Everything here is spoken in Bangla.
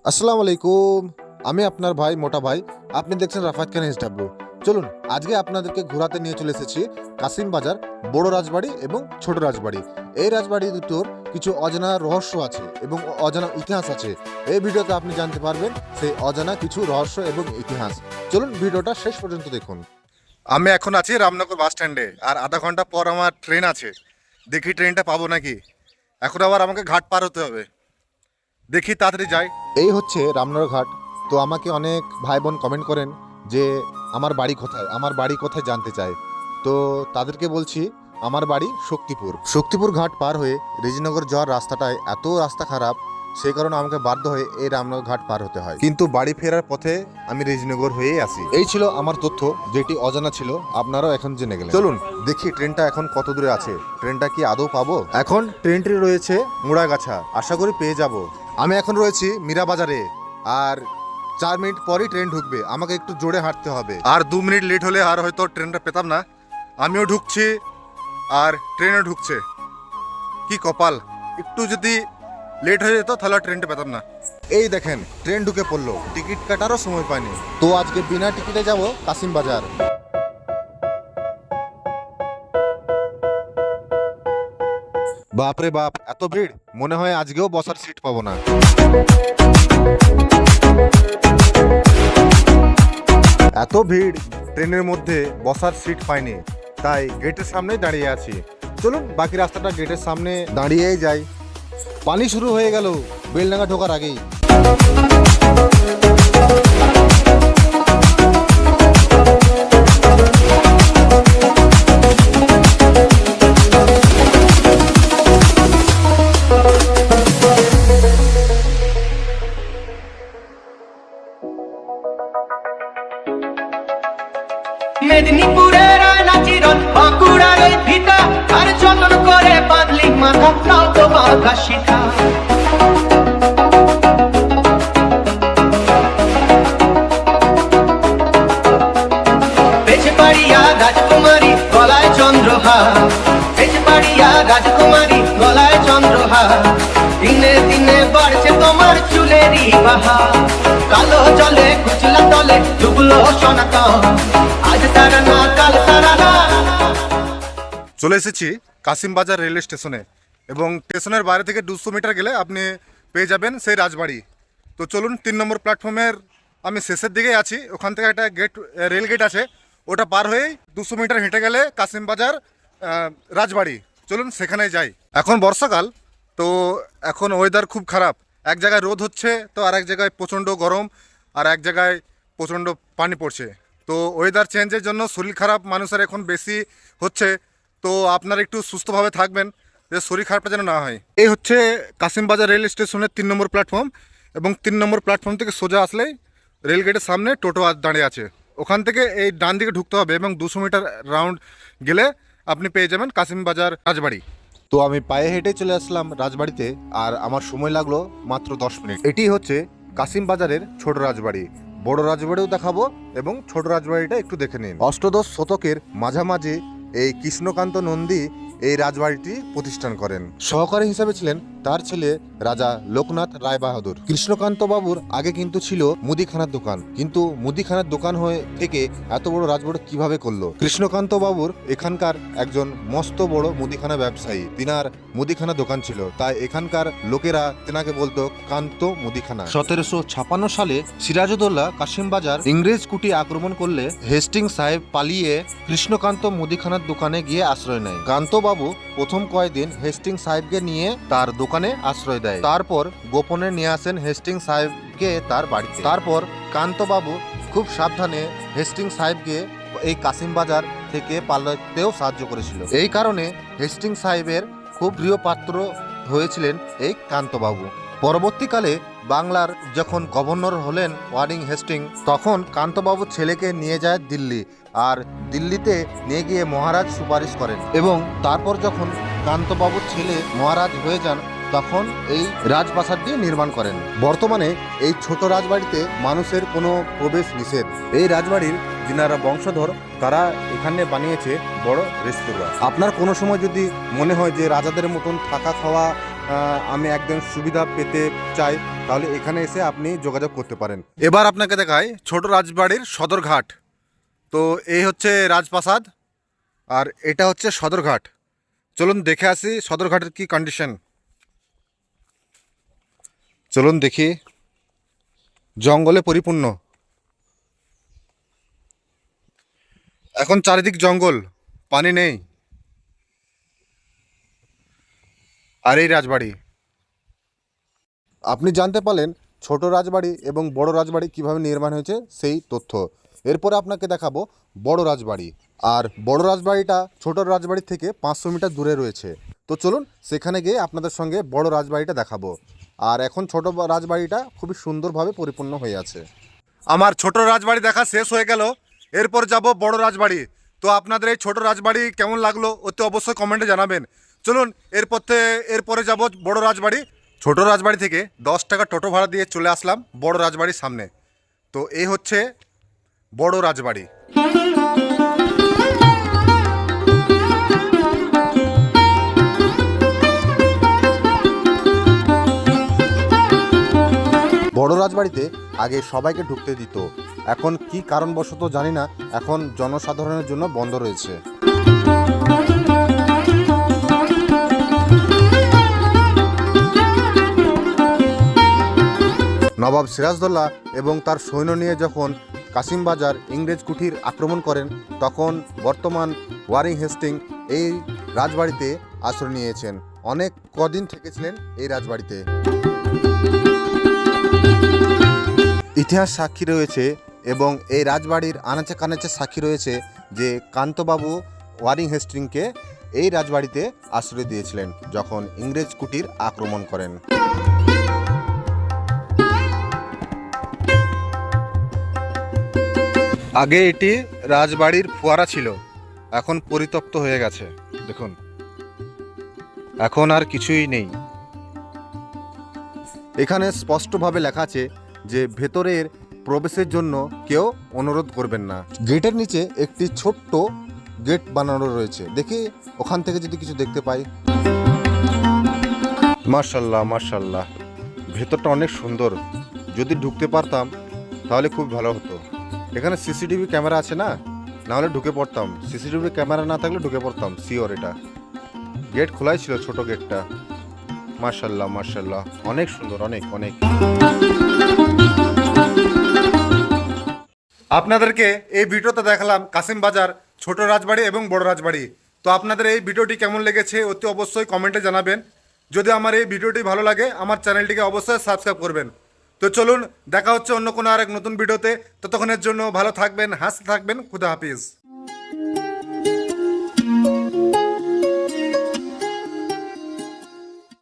আসসালামু আলাইকুম। আমি আপনার ভাই মোটা ভাই। আপনি দেখছেন রাফাত খান SW। চলুন আজকে আপনাদেরকে ঘোরাতে নিয়ে চলে এসেছি কাসিম বাজার, বড় রাজবাড়ি এবং ছোট রাজবাড়ি। এই রাজবাড়ি দুটোর কিছু অজানা রহস্য আছে এবং অজানা ইতিহাস আছে। এই ভিডিওতে আপনি জানতে পারবেন সেই অজানা কিছু রহস্য এবং ইতিহাস। চলুন ভিডিওটা শেষ পর্যন্ত দেখুন। আমি এখন আছি রামনগর বাস স্ট্যান্ডে, আর আধা ঘন্টা পর আমার ট্রেন আছে। দেখি ট্রেনটা পাবো নাকি। এখন আবার আমাকে ঘাট পার হতে হবে, দেখি তাড়াতাড়ি যাই। এই হচ্ছে রামনগর ঘাট। তো আমাকে অনেক ভাই বোন কমেন্ট করেন যে আমার বাড়ি কোথায়, আমার বাড়ি কোথায় জানতে চায়। তো তাদেরকে বলছি আমার বাড়ি শক্তিপুর। শক্তিপুর ঘাট পার হয়ে রেজিনগর যাওয়ার রাস্তাটায় এত রাস্তা খারাপ, সেই কারণে আমাকে বাধ্য হয়ে এই রামনগর ঘাট পার হতে হয়। কিন্তু বাড়ি ফেরার পথে আমি রেজিনগর হয়েই আসি। এই ছিল আমার তথ্য, যেটি অজানা ছিল, আপনারাও এখন জেনে গেলেন। চলুন দেখি ট্রেনটা এখন কত দূরে আছে, ট্রেনটা কি আদৌ পাবো। এখন ট্রেনটি রয়েছে মুড়াগাছা, আশা করি পেয়ে যাব। আমি এখন রয়েছি মীরাবাজারে, আর 4 মিনিট পরই ট্রেন ঢুকবে। আমাকে একটু জোরে হাঁটতে হবে, আর 2 মিনিট লেট হলে আর হয়তো ট্রেনটা পেতাম না। আমিও ঢুকছি আর ট্রেনও ঢুকছে। কি কপাল, একটু যদি লেট হয়ে যেত তাহলে ট্রেনটা পেতাম না। এই দেখেন ট্রেন ঢুকে পড়লো, টিকিট কাটারও সময় পাইনি। তো আজকে বিনা টিকিটে যাব কাসিম বাজার। বাপরে বাপ, এত ভিড়, মনে হয় আজকেও বসার সিট পাবো না। এত ভিড়, ট্রেনের মধ্যে বসার সিট পাইনি, তাই গেটের সামনেই দাঁড়িয়ে আছি। চলুন বাকি রাস্তাটা গেটের সামনে দাঁড়িয়েই যাই। পানি শুরু হয়ে গেল বেলডাঙ্গা ঢোকার আগেই। মেদিনীপুরের নাচিরন বাঁকুড়ার ওই ভিটা, আর যতন করে বাঁধলি মাথা তাও তো বাঁধা সীতা। বেজবাড়িয়া রাজকুমারী গলায় চন্দ্রহার, বেজবাড়িয়া রাজকুমারী গলায় চন্দ্রহার। দিনে দিনে বাড়ছে তোমার চুলেরই বাহার, কালো জলে কুচলা তলে ডুবলো সনাতন, আজ তারা না কাল তারা না। চলে এসেছি কাসিম বাজার রেল স্টেশনে, এবং স্টেশনের বাইরে থেকে 200 মিটার গেলে আপনি পেয়ে যাবেন সেই রাজবাড়ি। তো চলুন 3 নম্বর প্ল্যাটফর্মের আমি শেষের দিকে আছি। ওখান থেকে একটা গেট, রেল গেট আছে, ওটা পার হয়েই 200 মিটার হেঁটে গেলে কাসিম বাজার রাজবাড়ি। চলুন সেখানে যাই। এখন বর্ষাকাল, তো এখন ওয়েদার খুব খারাপ। এক জায়গায় রোদ হচ্ছে, তো আর এক জায়গায় প্রচণ্ড গরম, আর এক জায়গায় প্রচণ্ড পানি পড়ছে। তো ওয়েদার চেঞ্জের জন্য শরীর খারাপ মানুষের এখন বেশি হচ্ছে। তো আপনারা একটু সুস্থভাবে থাকবেন, যে শরীর খারাপটা যেন না হয়। এই হচ্ছে কাসিম বাজার রেল স্টেশনের 3 নম্বর প্ল্যাটফর্ম, এবং 3 নম্বর প্ল্যাটফর্ম থেকে সোজা আসলেই রেল গেটের সামনে টোটো দাঁড়িয়ে আছে। ওখান থেকে এই ডান দিকে ঢুকতে হবে, এবং 200 মিটার রাউন্ড গেলে আপনি পেয়ে যাবেন কাসিম বাজার রাজবাড়ি। তো আমি পায়ে হেঁটে চলে আসলাম রাজবাড়িতে, আর আমার সময় লাগলো মাত্র 10 মিনিট। এটি হচ্ছে কাসিম বাজারের ছোট রাজবাড়ি। বড় রাজবাড়িও দেখাবো এবং ছোট রাজবাড়িটা একটু দেখে নিন। অষ্টদশ শতকের মাঝামাঝি এই কৃষ্ণকান্ত নন্দী এই রাজবাড়িটি প্রতিষ্ঠান করেন। সহকারী হিসেবে ছিলেন তার ছেলে রাজা লোকনাথ রায় বাহাদুর। কৃষ্ণকান্ত বাবুর আগে কিন্তু ছিল মুদিখানার দোকান, কিন্তু মুদিখানার দোকান হয়ে থেকে এত বড় রাজবাড়ি কিভাবে করলো। কৃষ্ণকান্ত বাবুর এখানকার একজন মস্ত বড় মুদিখানা ব্যবসায়ী, তিনার মুদিখানা দোকান ছিল, তাই এখানকার লোকেরা তেনাকে বলতো কান্ত মুদিখানা। 1756 সালে সিরাজউদ্দৌলা কাসিম বাজার ইংরেজ কুটি আক্রমণ করলে হেস্টিং সাহেব পালিয়ে কৃষ্ণকান্ত মুদিখানার দোকানে গিয়ে আশ্রয় নেয়। কান্তবাবু প্রথম কয়েকদিন হেস্টিং সাহেবকে নিয়ে তার দোকানে আশ্রয় দেয়, তারপর গোপনে নিয়ে আসেন হেস্টিং সাহেবকে তার বাড়িতে। তারপর কান্তবাবু খুব সাবধানে হেস্টিং সাহেবকে এই কাসিম বাজার থেকে পালাতেও সাহায্য করেছিল। এই কারণে হেস্টিং সাহেবের খুব প্রিয় পাত্র হয়েছিলেন এই কান্তবাবু। পরবর্তীকালে বাংলার যখন গভর্নর হলেন ওয়ারিং হেস্টিং, তখন কান্তবাবুর ছেলেকে নিয়ে যায় দিল্লি, আর দিল্লিতে নিয়ে গিয়ে মহারাজ সুপারিশ করেন, এবং তারপর যখন কান্তবাবুর ছেলে মহারাজ হয়ে যান, তখন এই রাজপ্রাসাদটি নির্মাণ করেন। বর্তমানে এই ছোট রাজবাড়িতে মানুষের কোনো প্রবেশ নিষেধ। এই রাজবাড়ির যিনারা বংশধর, তারা এখানে বানিয়েছে বড় রেস্তোরাঁ। আপনার কোনো সময় যদি মনে হয় যে রাজাদের মতন থাকা খাওয়া আমি একদম সুবিধা পেতে চাই, তাহলে এখানে এসে আপনি যোগাযোগ করতে পারেন। এবার আপনাকে দেখাই ছোট রাজবাড়ির সদরঘাট। তো এই হচ্ছে রাজপ্রাসাদ আর এটা হচ্ছে সদরঘাট। চলুন দেখে আসি সদরঘাটের কি কন্ডিশন। চলুন দেখি, জঙ্গলে পরিপূর্ণ, এখন চারিদিক জঙ্গল, পানি নেই। আর এই রাজবাড়ি, আপনি জানতে পারলেন ছোট রাজবাড়ি এবং বড় রাজবাড়ি কিভাবে নির্মাণ হয়েছে সেই তথ্য। এরপরে আপনাকে দেখাবো বড় রাজবাড়ি। আর বড় রাজবাড়িটা ছোট রাজবাড়ি থেকে 500 মিটার দূরে রয়েছে। তো চলুন সেখানে গিয়ে আপনাদের সঙ্গে বড় রাজবাড়িটা দেখাবো। আর এখন ছোট রাজবাড়িটা খুবই সুন্দরভাবে পরিপূর্ণ হয়ে আছে। আমার ছোট রাজবাড়ি দেখা শেষ হয়ে গেল, এরপর যাব বড় রাজবাড়ি। তো আপনাদের এই ছোট রাজবাড়ি কেমন লাগলো অতি অবশ্যই কমেন্টে জানাবেন। চলুন এরপরে যাব বড় রাজবাড়ি। ছোট রাজবাড়ি থেকে 10 টাকা টোটো ভাড়া দিয়ে চলে আসলাম বড় রাজবাড়ির সামনে। তো এই হচ্ছে বড় রাজবাড়ি। বড় রাজবাড়িতে আগে সবাইকে ঢুকতে দিত, এখন কি কারণবশত জানি না, এখন জনসাধারণের জন্য বন্ধ রয়েছে। নবাব সিরাজদৌল্লা এবং তার সৈন্য নিয়ে যখন কাশিমবাজার ইংরেজ কুঠির আক্রমণ করেন, তখন বর্তমান ওয়ারিং হেস্টিং এই রাজবাড়িতে আশ্রয় নিয়েছেন। অনেক কদিন থেকেছিলেন এই রাজবাড়িতে। ইতিহাস সাক্ষী রয়েছে এবং এই রাজবাড়ির আনাচে কানাচে সাক্ষী রয়েছে যে কান্তবাবু ওয়ারিং হেস্টিংকে এই রাজবাড়িতে আশ্রয় দিয়েছিলেন যখন ইংরেজ কুঠির আক্রমণ করেন। আগে এটি রাজবাড়ির ফোয়ারা ছিল, এখন পরিত্যক্ত হয়ে গেছে। দেখুন, এখন আর কিছুই নেই। এখানে স্পষ্টভাবে লেখা আছে যে ভেতরের প্রবেশের জন্য কেউ অনুরোধ করবেন না। গেটের নিচে একটি ছোট্ট গেট বানানো রয়েছে, দেখি ওখান থেকে যদি কিছু দেখতে পাই। মার্শাল্লাহ মার্শাল্লাহ, ভেতরটা অনেক সুন্দর। যদি ঢুকতে পারতাম তাহলে খুব ভালো হতো। এখানে সিসিটিভি ক্যামেরা আছে না, নাহলে ঢুকে পড়তাম। সিসিটিভি ক্যামেরা না থাকলে ঢুকে পড়তাম শিওর। এটা গেট খোলাই ছিল, ছোট গেটটা। মার্শাল্লাহ মার্শাল্লাহ, অনেক সুন্দর, অনেক অনেক। আপনাদেরকে এই ভিডিওতে দেখালাম কাশিমবাজার ছোট রাজবাড়ি এবং বড় রাজবাড়ি। তো আপনাদের এই ভিডিওটি কেমন লেগেছে অতি অবশ্যই কমেন্টে জানাবেন। যদি আমার এই ভিডিওটি ভালো লাগে আমার চ্যানেলটিকে অবশ্যই সাবস্ক্রাইব করবেন। তো চলুন দেখা হচ্ছে অন্য কোনো আরেক নতুন ভিডিওতে। ততক্ষণের জন্য ভালো থাকবেন, হাসতে থাকবেন। খুদা হাফিজ।